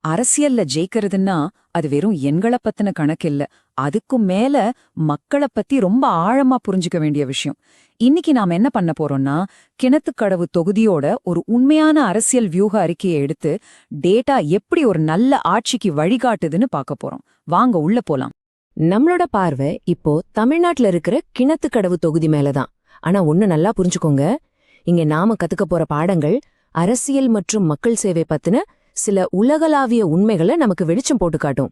அரசியல்ல ஜெயிக்கிறதுன்னா அது வெறும் எண்களை பத்தின கணக்கில்ல. அதுக்கும் மேல மக்களை பத்தி ரொம்ப ஆழமா புரிஞ்சுக்க வேண்டிய விஷயம். இன்னைக்கு நாம என்ன பண்ண போறோம்னா, கிணத்துக்கடவு தொகுதியோட ஒரு உண்மையான அரசியல் வியூக அறிக்கையை எடுத்து டேட்டா எப்படி ஒரு நல்ல ஆட்சிக்கு வழிகாட்டுதுன்னு பார்க்க போறோம். வாங்க உள்ள போலாம். நம்மளோட பார்வை இப்போ தமிழ்நாட்டுல இருக்கிற கிணத்துக்கடவு தொகுதி மேலதான். ஆனா ஒண்ணு நல்லா புரிஞ்சுக்கோங்க, இங்க நாம கத்துக்க போற பாடங்கள் அரசியல் மற்றும் மக்கள் சேவை பத்தின சில உலகளாவிய உண்மைகளை நமக்கு வெளிச்சம் போட்டு காட்டும்.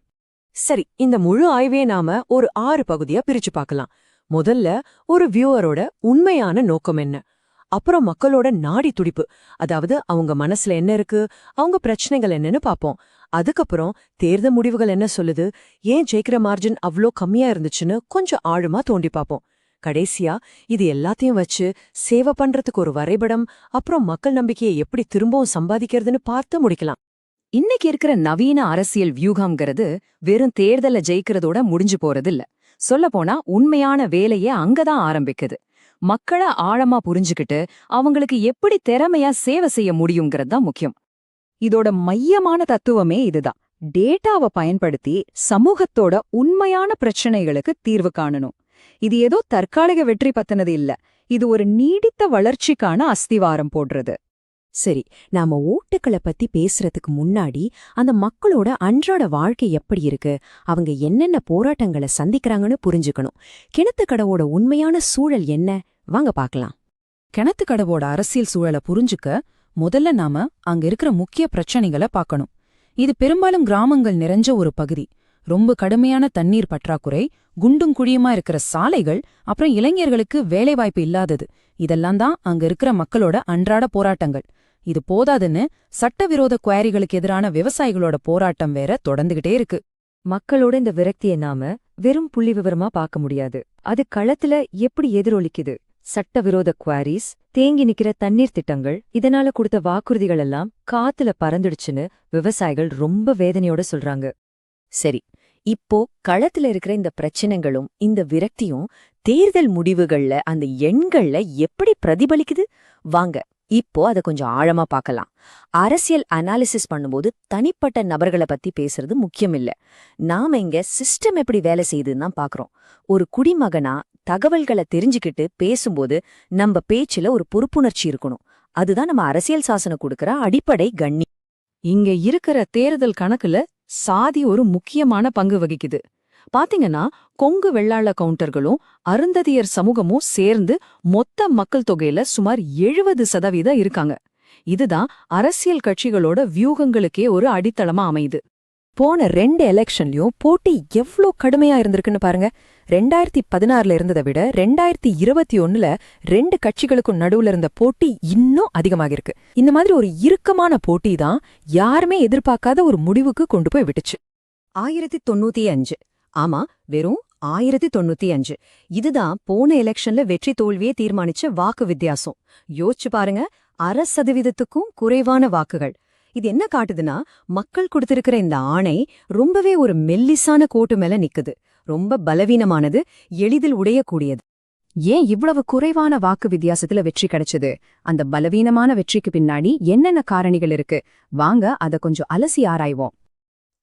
சரி, இந்த முழு ஆய்வே நாம ஒரு 6 பகுதியா பிரிச்சு பார்க்கலாம். முதல்ல ஒரு வியூவரோட உண்மையான நோக்கம் என்ன, அப்புறம் மக்களோட நாடி துடிப்பு, அதாவது அவங்க மனசுல என்ன இருக்கு, அவங்க பிரச்சனைகள் என்னன்னு பாப்போம். அதுக்கப்புறம் தேர்தல் முடிவுகள் என்ன சொல்லுது, ஏன் ஜெயிக்கிற மார்ஜின் அவ்ளோ கம்மியா இருந்துச்சுன்னு கொஞ்சம் ஆழமா தோண்டி பாப்போம். கடைசியா இது எல்லாத்தையும் வச்சு சேவை பண்றதுக்கு ஒரு வரைபடம், அப்புறம் மக்கள் நம்பிக்கையை எப்படி திரும்பவும் சம்பாதிக்கிறதுன்னு பார்த்து முடிக்கலாம். இன்னைக்கு இருக்கிற நவீன அரசியல் வியூகம்ங்கிறது வெறும் தேர்தல ஜெயிக்கிறதோட முடிஞ்சு போறதில்ல. சொல்லப்போனா உண்மையான வேலையே அங்கதான் ஆரம்பிக்குது. மக்களை ஆழமா புரிஞ்சுக்கிட்டு அவங்களுக்கு எப்படி திறமையா சேவை செய்ய முடியுங்கிறது தான் முக்கியம். இதோட மையமான தத்துவமே இதுதான். டேட்டாவை பயன்படுத்தி சமூகத்தோட உண்மையான பிரச்சனைகளுக்கு தீர்வு காணணும். இது ஏதோ தற்காலிக வெற்றி பத்தினது இல்ல, இது ஒரு நீடித்த வளர்ச்சிக்கான அஸ்திவாரம் போடுறது. சரி, நாம ஓட்டுக்களை பத்தி பேசுறதுக்கு முன்னாடி அந்த மக்களோட அன்றாட வாழ்க்கை எப்படி இருக்கு, அவங்க என்னென்ன போராட்டங்களை சந்திக்கிறாங்கன்னு புரிஞ்சுக்கணும். கிணத்துக்கடவோட உண்மையான சூழல் என்ன, வாங்க பார்க்கலாம். கிணத்துக்கடவோட அரசியல் சூழலை புரிஞ்சுக்க முதல்ல நாம அங்க இருக்கிற முக்கிய பிரச்சனைகளை பார்க்கணும். இது பெரும்பாலும் கிராமங்கள் நிறைஞ்ச ஒரு பகுதி. ரொம்ப கடுமையான தண்ணீர் பற்றாக்குறை, குண்டும் குழியுமா இருக்கிற சாலைகள், அப்புறம் இளைஞர்களுக்கு வேலைவாய்ப்பு இல்லாதது, இதெல்லாம் தான் அங்க இருக்கிற மக்களோட அன்றாட போராட்டங்கள். இது போதாதுன்னு சட்டவிரோத குவாரிகளுக்கு எதிரான விவசாயிகளோட போராட்டம் வேற தொடர்ந்துகிட்டே இருக்கு. மக்களோட இந்த விரக்தியை நாம வெறும் புள்ளி விவரமா பார்க்க முடியாது. அது களத்துல எப்படி எதிரொலிக்குது. சட்டவிரோத குவாரிஸ், தேங்கி நிக்கிற தண்ணீர் திட்டங்கள், இதனால கொடுத்த வாக்குறுதிகள் எல்லாம் காத்துல பறந்துடுச்சுன்னு விவசாயிகள் ரொம்ப வேதனையோட சொல்றாங்க. சரி, இப்போ களத்துல இருக்கிற இந்த பிரச்சனைகளும் இந்த விரக்தியும் தேர்தல் முடிவுகள்ல அந்த எண்கள்ல எப்படி பிரதிபலிக்குது, வாங்க இப்போ அதை கொஞ்சம் ஆழமா பார்க்கலாம். அரசியல் அனாலிசிஸ் பண்ணும்போது தனிப்பட்ட நபர்களை பத்தி பேசுறது முக்கியம் இல்ல. நாம இங்க சிஸ்டம் எப்படி வேலை செய்யுதுன்னு தான் பாக்குறோம். ஒரு குடிமகனா தகவல்களை தெரிஞ்சுக்கிட்டு பேசும்போது நம்ம பேச்சுல ஒரு பொறுப்புணர்ச்சி இருக்கணும். அதுதான் நம்ம அரசியல் சாசனம் கொடுக்கற அடிப்படை கண்ணி. இங்க இருக்கிற தேர்தல் கணக்குல சாதி ஒரு முக்கியமான பங்கு வகிக்குது. பாத்தீங்கன்னா கொங்கு வெள்ளாள கவுண்டர்களும் அருந்ததியர் சமூகமும் சேர்ந்து மொத்த மக்கள் தொகையில சுமார் 70% இருக்காங்க. இதுதான் அரசியல் கட்சிகளோட வியூகங்களுக்கே ஒரு அடித்தளமா அமையுது. போன 2 எலெக்ஷன்லயும் போட்டி எவ்ளோ கடுமையா இருந்திருக்குன்னு பாருங்க. 2016ல இருந்ததை விட 2021ல 2 கட்சிகளுக்கும் நடுவுல இருந்த போட்டி இன்னும் அதிகமாகிருக்கு. இந்த மாதிரி ஒரு இறுக்கமான போட்டி தான் யாருமே எதிர்பார்க்காத ஒரு முடிவுக்கு கொண்டு போய் விட்டுச்சு. 1095. ஆமா, வெறும் 1095. இதுதான் போன எலெக்ஷன்ல வெற்றி தோல்வியே தீர்மானிச்ச வாக்கு வித்தியாசம். யோசிச்சு பாருங்க, 1% குறைவான வாக்குகள். இது என்ன காட்டுதுன்னா, மக்கள் கொடுத்திருக்கிற இந்த ஆணை ரொம்பவே ஒரு மெல்லிசான கோட்டு மேல நிக்குது. ரொம்ப பலவீனமானது, எளிதில் உடையக்கூடியது. ஏன் இவ்வளவு குறைவான வாக்கு வித்தியாசத்துல வெற்றி கிடைச்சது? அந்த பலவீனமான வெற்றிக்கு பின்னாடி என்னென்ன காரணிகள் இருக்கு? வாங்க அத கொஞ்சம் அலசி ஆராய்வோம்.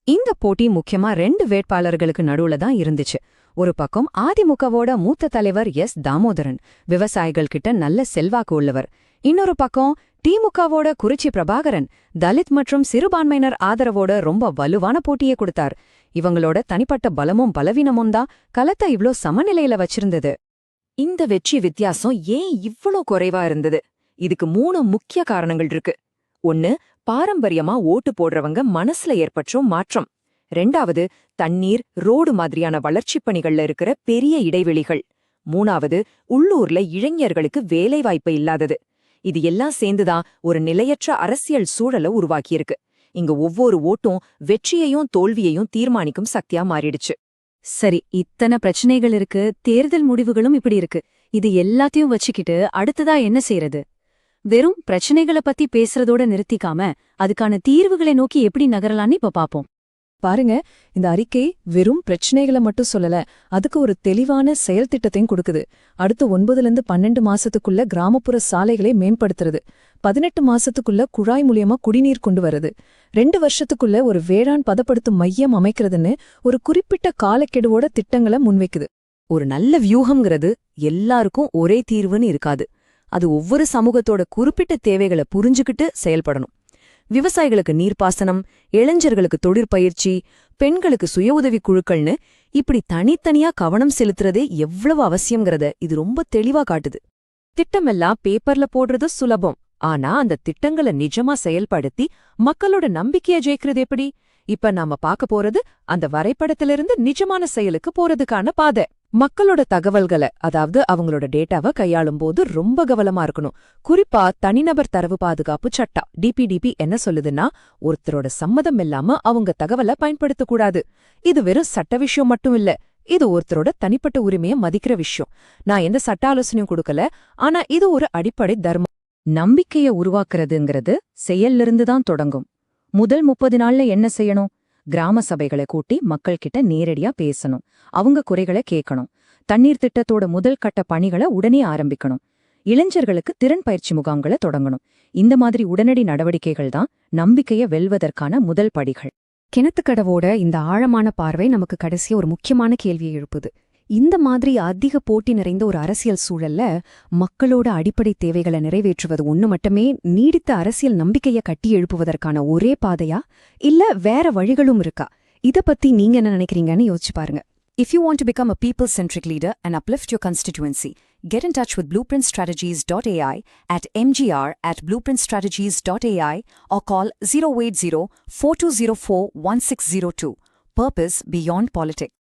இந்த போட்டி முக்கியமா 2 வேட்பாளர்களுக்கு நடுவுல தான் இருந்துச்சு. ஒரு பக்கம் அதிமுகவோட மூத்த தலைவர் எஸ் தாமோதரன், விவசாயிகள் கிட்ட நல்ல செல்வாக்கு உள்ளவர். இன்னொரு பக்கம் திமுகவோட குறிச்சி பிரபாகரன், தலித் மற்றும் சிறுபான்மையினர் ஆதரவோட ரொம்ப வலுவான போட்டியை கொடுத்தார். இவங்களோட தனிப்பட்ட பலமும் பலவீனமும் தான் களத்தை இவ்ளோ சமநிலையில வச்சிருந்தது. இந்த வெற்றி வித்தியாசம் ஏன் இவ்ளோ குறைவா இருந்தது? இதுக்கு 3 முக்கிய காரணங்கள் இருக்கு. 1, பாரம்பரியமா ஓட்டு போடுறவங்க மனசுல ஏற்பற்றும் மாற்றம். 2வது, தண்ணீர், ரோடு மாதிரியான வளர்ச்சிப் பணிகள்ல இருக்கிற பெரிய இடைவெளிகள். 3வது, உள்ளூர்ல இளைஞர்களுக்கு வேலைவாய்ப்பு இல்லாதது. இது எல்லாம் சேர்ந்துதான் ஒரு நிலையற்ற அரசியல் சூழலை உருவாக்கியிருக்கு. இங்க ஒவ்வொரு ஓட்டும் வெற்றியையும் தோல்வியையும் தீர்மானிக்கும் சக்தியா மாறிடுச்சு. சரி, இத்தனை பிரச்சனைகள் இருக்கு, தேர்தல் முடிவுகளும் இப்படி இருக்கு. இது எல்லாத்தையும் வச்சுக்கிட்டு அடுத்ததா என்ன செய்யறது? வெறும் பிரச்சனைகளை பத்தி பேசுறதோட நிறுத்திக்காம அதுக்கான தீர்வுகளை நோக்கி எப்படி நகரலான்னு இப்ப பாப்போம். பாருங்க, இந்த அறிக்கை வெறும் பிரச்சனைகளை மட்டும் சொல்லல, அதுக்கு ஒரு தெளிவான செயல் திட்டத்தையும் கொடுக்குது. அடுத்த 9லேருந்து 12 மாசத்துக்குள்ள கிராமப்புற சாலைகளை மேம்படுத்துறது, 18 மாசத்துக்குள்ள குழாய் மூலியமா குடிநீர் கொண்டு வருது, 2 வருஷத்துக்குள்ள ஒரு வேளாண் பதப்படுத்தும் மையம் அமைக்கிறதுன்னு ஒரு குறிப்பிட்ட காலக்கெடுவோட திட்டங்களை முன்வைக்குது. ஒரு நல்ல வியூகம்ங்கிறது எல்லாருக்கும் ஒரே தீர்வுன்னு இருக்காது. அது ஒவ்வொரு சமூகத்தோட குறிப்பிட்ட தேவைகளை புரிஞ்சுக்கிட்டு செயல்படணும். விவசாயிகளுக்கு நீர்ப்பாசனம், இளைஞர்களுக்கு தொழிற்பயிற்சி, பெண்களுக்கு சுய உதவி குழுக்கள்னு இப்படி தனித்தனியா கவனம் செலுத்துறதே எவ்வளவு அவசியம்ங்கிறத இது ரொம்ப தெளிவா காட்டுது. திட்டமெல்லாம் பேப்பர்ல போடுறது சுலபம். ஆனா அந்த திட்டங்களை நிஜமா செயல்படுத்தி மக்களோட நம்பிக்கைய ஜெயிக்கிறது எப்படி? இப்ப நாம பார்க்க போறது அந்த வரைபடத்திலிருந்து நிஜமான செயலுக்கு போறதுக்கான பாதை. மக்களோட தகவல்களை, அதாவது அவங்களோட டேட்டாவை கையாளும் போது ரொம்ப கவனமா இருக்கணும். குறிப்பா தனிநபர் தரவு பாதுகாப்பு சட்டம் டிபிடிபி என்ன சொல்லுதுன்னா, ஒருத்தரோட சம்மதம் இல்லாம அவங்க தகவலை பயன்படுத்தக்கூடாது. இது வெறும் சட்ட விஷயம் மட்டும் இல்ல, இது ஒருத்தரோட தனிப்பட்ட உரிமையை மதிக்கிற விஷயம். நான் எந்த சட்ட ஆலோசனையும் கொடுக்கல, ஆனா இது ஒரு அடிப்படை தர்மம். நம்பிக்கைய உருவாக்குறதுங்கிறது செயல்லிருந்து தான் தொடங்கும். முதல் 30 நாள்ல என்ன செய்யணும்? கிராம சபைகளை கூட்டி மக்கள் கிட்ட நேரடியா பேசணும், அவங்க குறைகளை கேட்கணும், தண்ணீர் திட்டத்தோட முதல் கட்ட பணிகளை உடனே ஆரம்பிக்கணும், இளைஞர்களுக்கு திறன் பயிற்சி முகாம்களை தொடங்கணும். இந்த மாதிரி உடனடி நடவடிக்கைகள் தான் நம்பிக்கைய வெல்வதற்கான முதல் படிகள். கிணத்துக்கடவோட இந்த ஆழமான பார்வை நமக்கு கடைசியா ஒரு முக்கியமான கேள்வியை எழுப்புது. இந்த மாதிரி அதிக போட்டி நிறைந்த ஒரு அரசியல் சூழல்ல மக்களோட அடிப்படை தேவைகளை நிறைவேற்றுவது ஒண்ணு மட்டுமே நீடித்த அரசியல் நம்பிக்கையை கட்டி எழுப்புவதற்கான ஒரே பாதையா, இல்ல வேற வழிகளும் இருக்கா? இத பத்தி நீங்க என்ன நினைக்கிறீங்கன்னு யோசிச்சு பாருங்க. If you want to become a people-centric leader and uplift your constituency, get in touch with blueprintstrategies.ai at mgr@blueprintstrategies.ai or call 080-4204-1602. Purpose beyond politics.